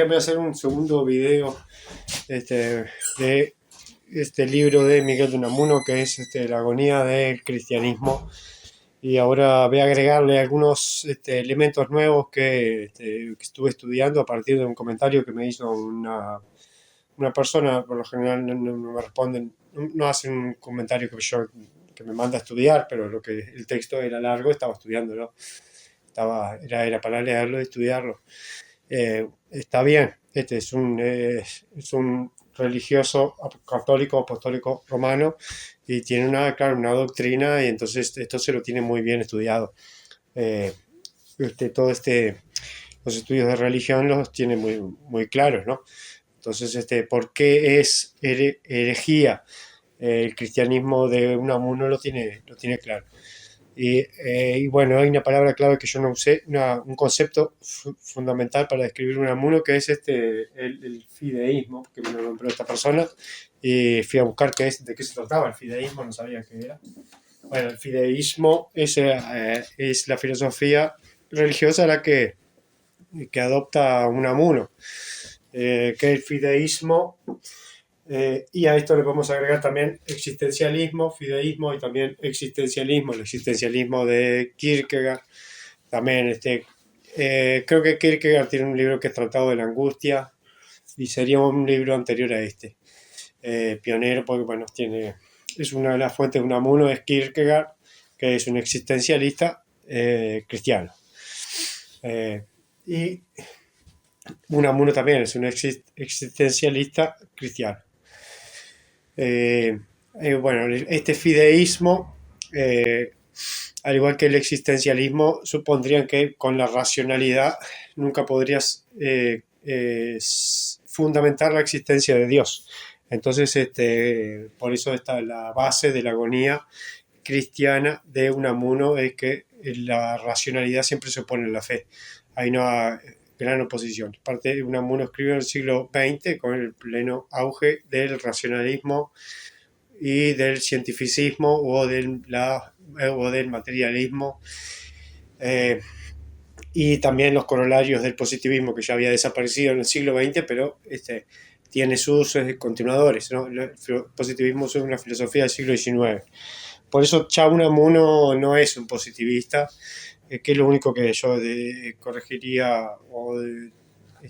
voy a hacer un segundo video de este libro de Miguel de Unamuno, que es La agonía del cristianismo. Y ahora voy a agregarle algunos elementos nuevos que estuve estudiando a partir de un comentario que me hizo una persona. Por lo general no me responden, no hacen un comentario que me manda a estudiar, pero el texto era largo, estaba estudiándolo. Era para leerlo y estudiarlo. Está bien, es un religioso católico apostólico romano y tiene una doctrina, y entonces esto se lo tiene muy bien estudiado. Eh, los estudios de religión los tiene muy, muy claros, ¿no? Entonces, ¿por qué es herejía? El cristianismo de Unamuno lo tiene claro. Y bueno, hay una palabra clave que yo no usé, un concepto fundamental para describir Unamuno, que es el fideísmo, que me lo nombró esta persona, y fui a buscar de qué se trataba el fideísmo, no sabía qué era. Bueno, el fideísmo es la filosofía religiosa que adopta Unamuno, que el fideísmo. Y a esto le podemos agregar también existencialismo, fideísmo y también existencialismo, el existencialismo de Kierkegaard. También creo que Kierkegaard tiene un libro que es Tratado de la Angustia, y sería un libro anterior a este. Pionero, porque bueno, es una de las fuentes de Unamuno, es Kierkegaard, que es un existencialista cristiano. Y Unamuno también es un existencialista cristiano. Bueno, este fideísmo, al igual que el existencialismo, supondrían que con la racionalidad nunca podrías fundamentar la existencia de Dios. Entonces, por eso está la base de la agonía cristiana de Unamuno, es que la racionalidad siempre se opone a la fe. Hay una gran oposición. Aparte, Unamuno escribió en el siglo XX con el pleno auge del racionalismo y del cientificismo o del materialismo, y también los corolarios del positivismo, que ya había desaparecido en el siglo XX, pero tiene sus continuadores, ¿no? El positivismo es una filosofía del siglo XIX. Por eso Unamuno no es un positivista, que es lo único que yo corregiría o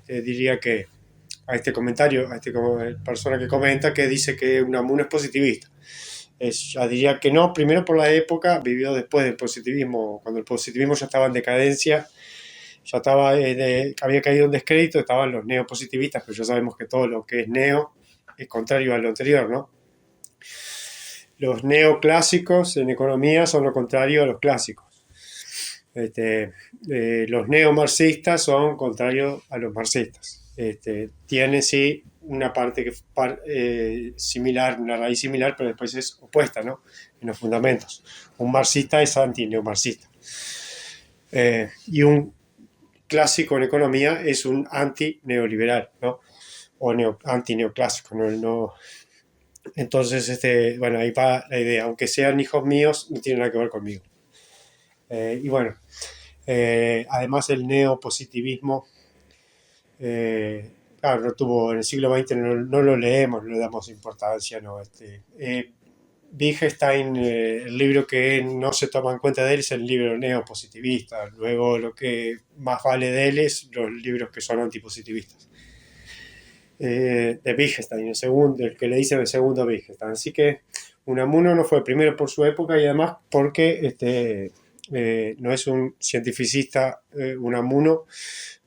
diría que a este comentario, a esta persona que comenta, que dice que Unamuno es positivista. Ya diría que no, primero por la época, vivió después del positivismo, cuando el positivismo ya estaba en decadencia, ya había caído en descrédito, estaban los neopositivistas, pero ya sabemos que todo lo que es neo es contrario a lo anterior, ¿no? Los neoclásicos en economía son lo contrario a los clásicos. Los neomarxistas son contrarios a los marxistas. Tienen sí una parte similar, una raíz similar, pero después es opuesta, ¿no? En los fundamentos. Un marxista es anti-neomarxista. Y un clásico en economía es un anti-neoliberal, ¿no? O anti-neoclásico, ¿no? Entonces, bueno, ahí va la idea. Aunque sean hijos míos, no tiene nada que ver conmigo. Y bueno, además el neopositivismo, claro, no tuvo en el siglo XX, no lo leemos, no le damos importancia, ¿no? Wittgenstein, el libro que no se toma en cuenta de él es el libro neopositivista. Luego lo que más vale de él es los libros que son antipositivistas. De Wittgenstein, el que le dicen el segundo Wittgenstein. Así que Unamuno no fue primero por su época, y además porque no es un cientificista Unamuno,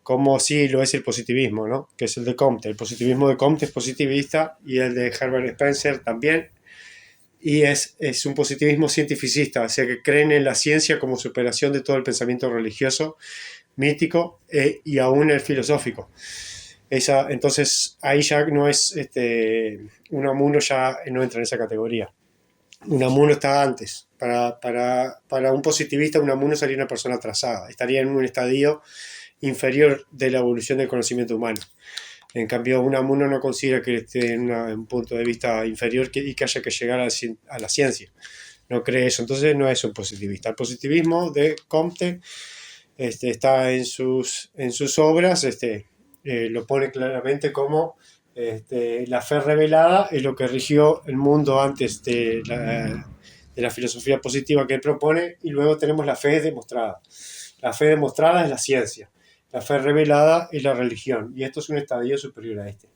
como sí lo es el positivismo, ¿no? Que es el de Comte. El positivismo de Comte es positivista, y el de Herbert Spencer también. Y es un positivismo cientificista, o sea, que creen en la ciencia como superación de todo el pensamiento religioso, mítico y aún el filosófico. Entonces ahí ya no es Unamuno, ya no entra en esa categoría. Unamuno está antes. Para un positivista, Unamuno sería una persona atrasada, estaría en un estadio inferior de la evolución del conocimiento humano. En cambio, Unamuno no considera que esté en un punto de vista inferior y que haya que llegar a la ciencia. No cree eso, entonces no es un positivista. El positivismo de Comte está en sus obras, lo pone claramente como la fe revelada es lo que rigió el mundo antes de la filosofía positiva que él propone, y luego tenemos la fe demostrada. La fe demostrada es la ciencia, la fe revelada es la religión, y esto es un estadio superior a este.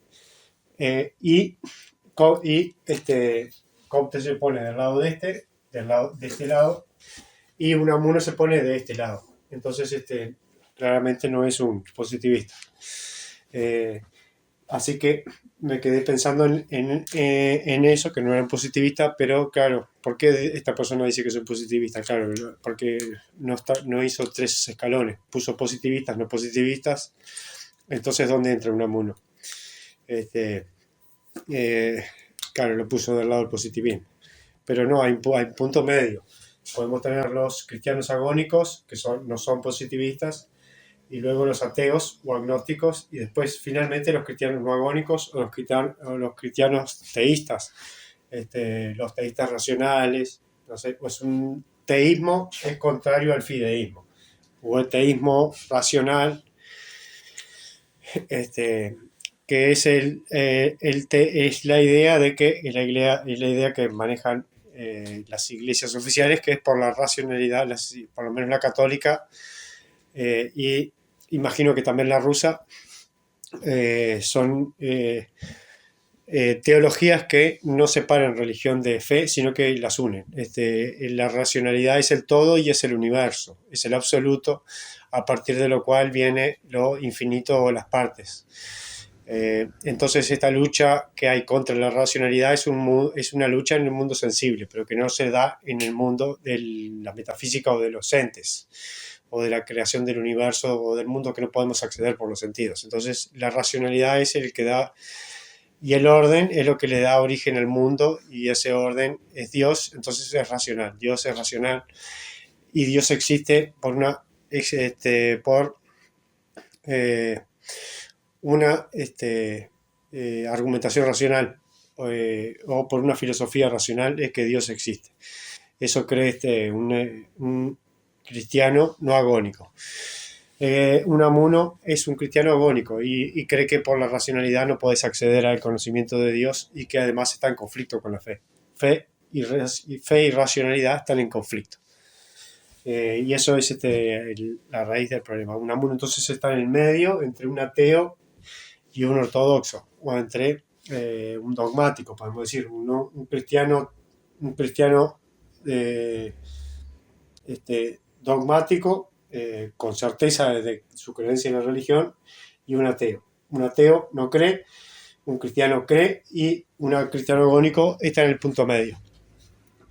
Comte se pone de este lado, y Unamuno se pone de este lado. Entonces, claramente no es un positivista. Así que me quedé pensando en eso, que no era un positivista, pero claro, ¿por qué esta persona dice que es un positivista? Claro, porque no hizo 3 escalones, puso positivistas, no positivistas. Entonces, ¿dónde entra Unamuno? Claro, lo puso del lado del positivismo. Pero no, hay un punto medio. Podemos tener los cristianos agónicos, que no son positivistas, y luego los ateos o agnósticos, y después finalmente los cristianos no agónicos o los cristianos teístas, los teístas racionales. No sé, pues un teísmo es contrario al fideísmo, o el teísmo racional, que es es la idea de que es la idea que manejan las iglesias oficiales, que es por la racionalidad, por lo menos la católica, y imagino que también la rusa, son teologías que no separan religión de fe, sino que las unen. La racionalidad es el todo y es el universo, es el absoluto, a partir de lo cual viene lo infinito o las partes. Entonces esta lucha que hay contra la racionalidad es una lucha en el mundo sensible, pero que no se da en el mundo de la metafísica o de los entes, o de la creación del universo o del mundo que no podemos acceder por los sentidos. Entonces la racionalidad es el que da, y el orden es lo que le da origen al mundo, y ese orden es Dios. Entonces es racional, Dios es racional, y Dios existe por una argumentación racional, o por una filosofía racional, es que Dios existe. Eso cree un cristiano no agónico. Unamuno es un cristiano agónico y cree que por la racionalidad no puedes acceder al conocimiento de Dios, y que además está en conflicto con la fe. Fe y racionalidad están en conflicto. Y eso es la raíz del problema. Unamuno entonces está en el medio entre un ateo y un ortodoxo, o entre un dogmático, podemos decir, un cristiano dogmático, con certeza de su creencia en la religión, y un ateo. Un ateo no cree, un cristiano cree, y un cristiano agónico está en el punto medio.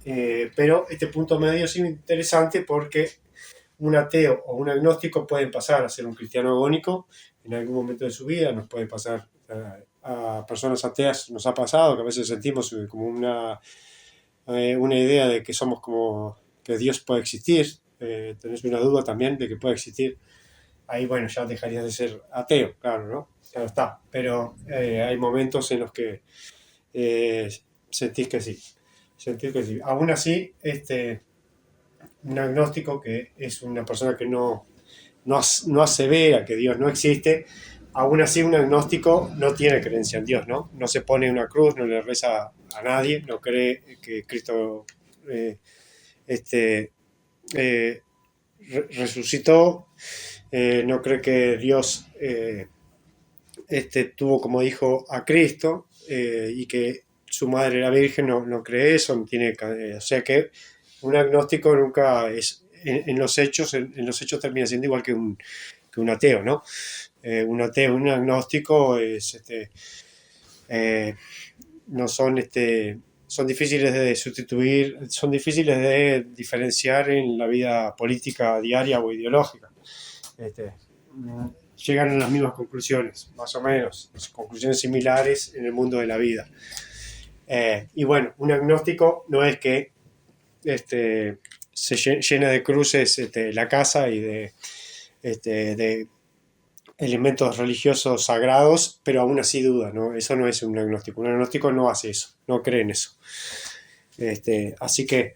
Pero este punto medio es interesante porque un ateo o un agnóstico pueden pasar a ser un cristiano agónico en algún momento de su vida. Nos puede pasar a personas ateas, nos ha pasado que a veces sentimos como una idea de que somos como que Dios puede existir. Tenés una duda también de que puede existir. Ahí, bueno, ya dejarías de ser ateo, claro, ¿no? Ya no está. Pero hay momentos en los que sentís que sí. Aún así, un agnóstico, que es una persona que no asevera que Dios no existe, aún así un agnóstico no tiene creencia en Dios, ¿no? No se pone una cruz, no le reza a nadie, no cree que Cristo resucitó, no cree que Dios tuvo como hijo a Cristo, y que su madre era virgen. No cree eso, no tiene, o sea que un agnóstico nunca es, en los hechos termina siendo igual que un ateo, ¿no? Un ateo, un agnóstico no son son difíciles de sustituir, son difíciles de diferenciar en la vida política diaria o ideológica. Llegan a las mismas conclusiones, más o menos, conclusiones similares en el mundo de la vida. Y bueno, un agnóstico no es que se llena de cruces la casa y de elementos religiosos sagrados, pero aún así duda, ¿no? Eso no es un agnóstico. Un agnóstico no hace eso, no cree en eso. Así que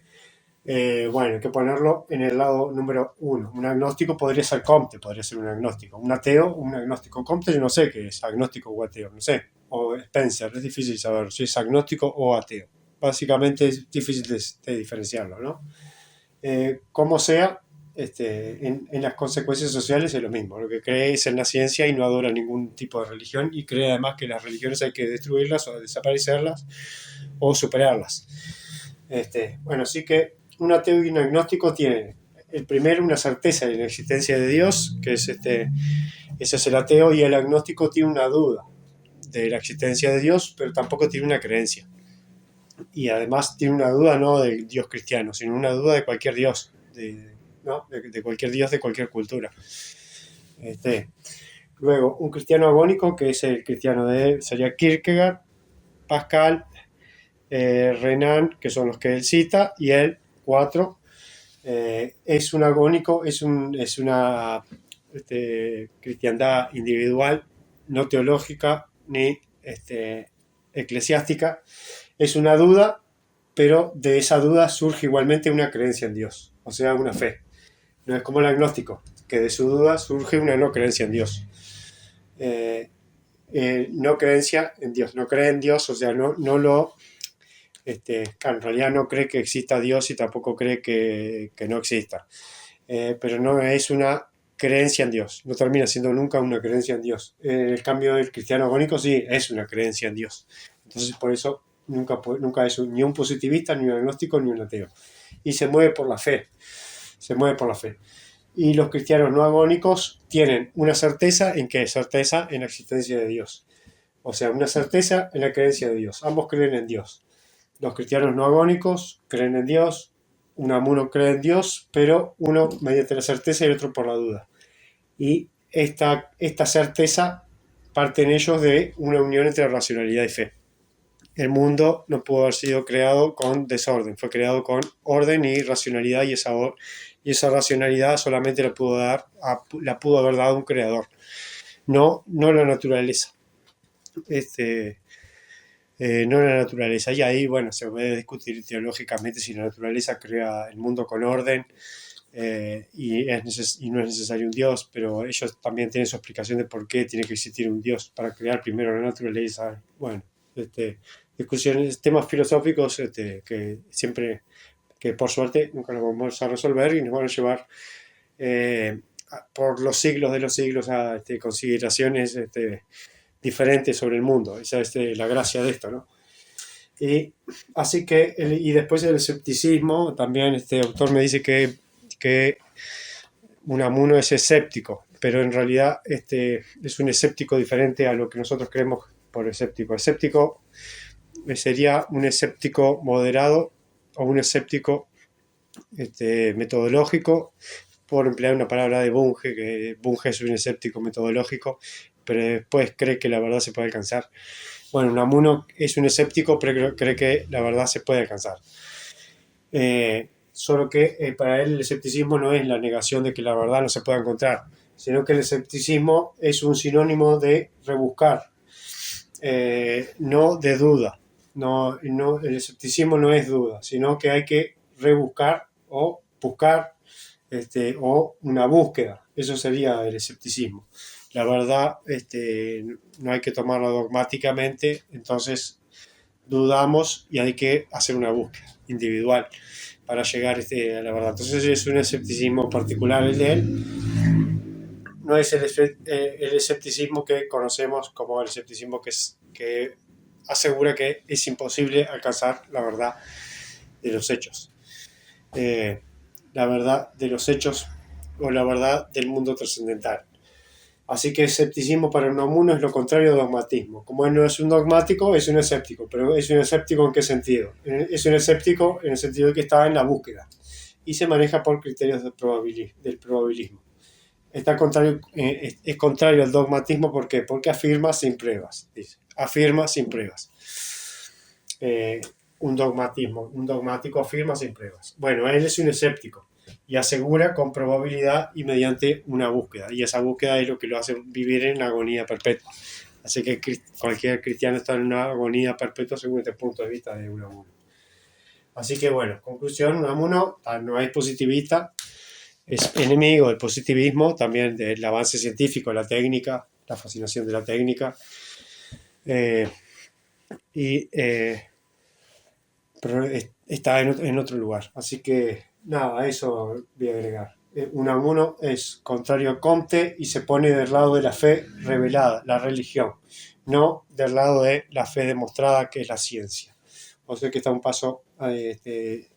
Bueno, hay que ponerlo en el lado número uno. Un agnóstico podría ser Comte, podría ser un agnóstico. Un ateo, un agnóstico. Comte yo no sé qué es, agnóstico o ateo, no sé. O Spencer, es difícil saber si es agnóstico o ateo. Básicamente es difícil de diferenciarlo, ¿no? Como sea, en las consecuencias sociales es lo mismo. Lo que cree es en la ciencia y no adora ningún tipo de religión y cree además que las religiones hay que destruirlas o desaparecerlas o superarlas. Bueno, así que un ateo y un agnóstico tienen el primero una certeza de la existencia de Dios, que es ese es el ateo, y el agnóstico tiene una duda de la existencia de Dios, pero tampoco tiene una creencia. Y además tiene una duda no del Dios cristiano, sino una duda de cualquier Dios, ¿no? De cualquier Dios de cualquier cultura. Este, Luego, un cristiano agónico, que es el cristiano sería Kierkegaard, Pascal, Renan, que son los que él cita, y él, cuatro, es un agónico, es una cristiandad individual, no teológica ni eclesiástica. Es una duda, pero de esa duda surge igualmente una creencia en Dios, o sea, una fe. No es como el agnóstico, que de su duda surge una no creencia en Dios. Eh, no creencia en Dios, no cree en Dios, o sea, no lo en realidad no cree que exista Dios y tampoco cree que no exista. Pero no es una creencia en Dios, no termina siendo nunca una creencia en Dios. El cambio del cristiano agónico sí es una creencia en Dios. Entonces por eso nunca es ni un positivista, ni un agnóstico, ni un ateo. Y se mueve por la fe, se mueve por la fe. Y los cristianos no agónicos tienen una certeza en qué, certeza en la existencia de Dios. O sea, una certeza en la creencia de Dios. Ambos creen en Dios. Los cristianos no agónicos creen en Dios, uno cree en Dios, pero uno mediante la certeza y el otro por la duda. Y esta certeza parte en ellos de una unión entre racionalidad y fe. El mundo no pudo haber sido creado con desorden, fue creado con orden y racionalidad, y esa racionalidad solamente la pudo haber dado un creador, no la naturaleza. No la naturaleza. Y ahí, bueno, se puede discutir teológicamente si la naturaleza crea el mundo con orden y no es necesario un Dios, pero ellos también tienen su explicación de por qué tiene que existir un Dios para crear primero la naturaleza. Bueno, discusiones, temas filosóficos que por suerte nunca los vamos a resolver y nos van a llevar por los siglos de los siglos a consideraciones diferentes sobre el mundo. Esa es la gracia de esto, ¿no? Y, así que, y después el escepticismo, también este autor me dice que Unamuno es escéptico, pero en realidad es un escéptico diferente a lo que nosotros creemos por escéptico. Escéptico sería un escéptico moderado o un escéptico metodológico, por emplear una palabra de Bunge, que Bunge es un escéptico metodológico, pero después cree que la verdad se puede alcanzar. Bueno, Unamuno es un escéptico, pero cree que la verdad se puede alcanzar. Solo que para él el escepticismo no es la negación de que la verdad no se pueda encontrar, sino que el escepticismo es un sinónimo de rebuscar, no de duda. El escepticismo no es duda, sino que hay que rebuscar o buscar o una búsqueda. Eso sería el escepticismo. La verdad no hay que tomarla dogmáticamente, entonces dudamos y hay que hacer una búsqueda individual para llegar a la verdad. Entonces es un escepticismo particular el de él. No es el escepticismo que conocemos como el escepticismo que asegura que es imposible alcanzar la verdad de los hechos. La verdad de los hechos o la verdad del mundo trascendental. Así que escepticismo para Unamuno es lo contrario de dogmatismo. Como él no es un dogmático, es un escéptico. ¿Pero es un escéptico en qué sentido? Es un escéptico en el sentido de que está en la búsqueda y se maneja por criterios del probabilismo. Es contrario al dogmatismo, ¿por qué? Porque afirma sin pruebas. Dice, afirma sin pruebas. Un dogmático afirma sin pruebas. Bueno, él es un escéptico y asegura con probabilidad y mediante una búsqueda, y esa búsqueda es lo que lo hace vivir en agonía perpetua. Así que cualquier cristiano está en una agonía perpetua según este punto de vista de Unamuno. Así que bueno, conclusión, Unamuno no es positivista, es enemigo del positivismo, también del avance científico, la técnica, la fascinación de la técnica, eh, y pero está en otro lugar. Así que nada, eso voy a agregar. Unamuno es contrario a Comte y se pone del lado de la fe revelada, la religión, no del lado de la fe demostrada, que es la ciencia. O sea que está un paso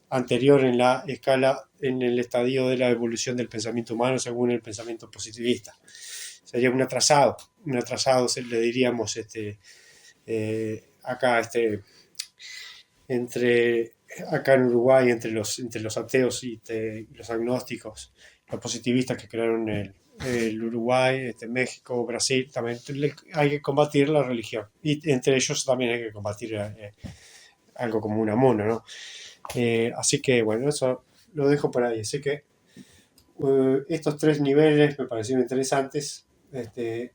anterior en la escala, en el estadio de la evolución del pensamiento humano según el pensamiento positivista. Sería un atrasado le diríamos acá entre acá en Uruguay, entre los ateos y los agnósticos, los positivistas que crearon el Uruguay, México, Brasil, también hay que combatir la religión. Y entre ellos también hay que combatir algo como Unamuno, ¿no? Así que bueno, eso lo dejo por ahí. Así que estos tres niveles me parecieron interesantes, entre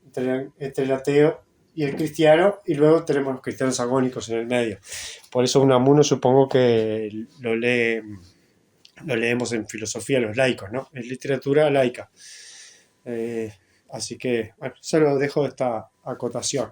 el ateo y el cristiano, y luego tenemos los cristianos agónicos en el medio. Por eso Unamuno supongo que lo leemos en filosofía los laicos, ¿no? En literatura laica. Así que, bueno, solo dejo esta acotación.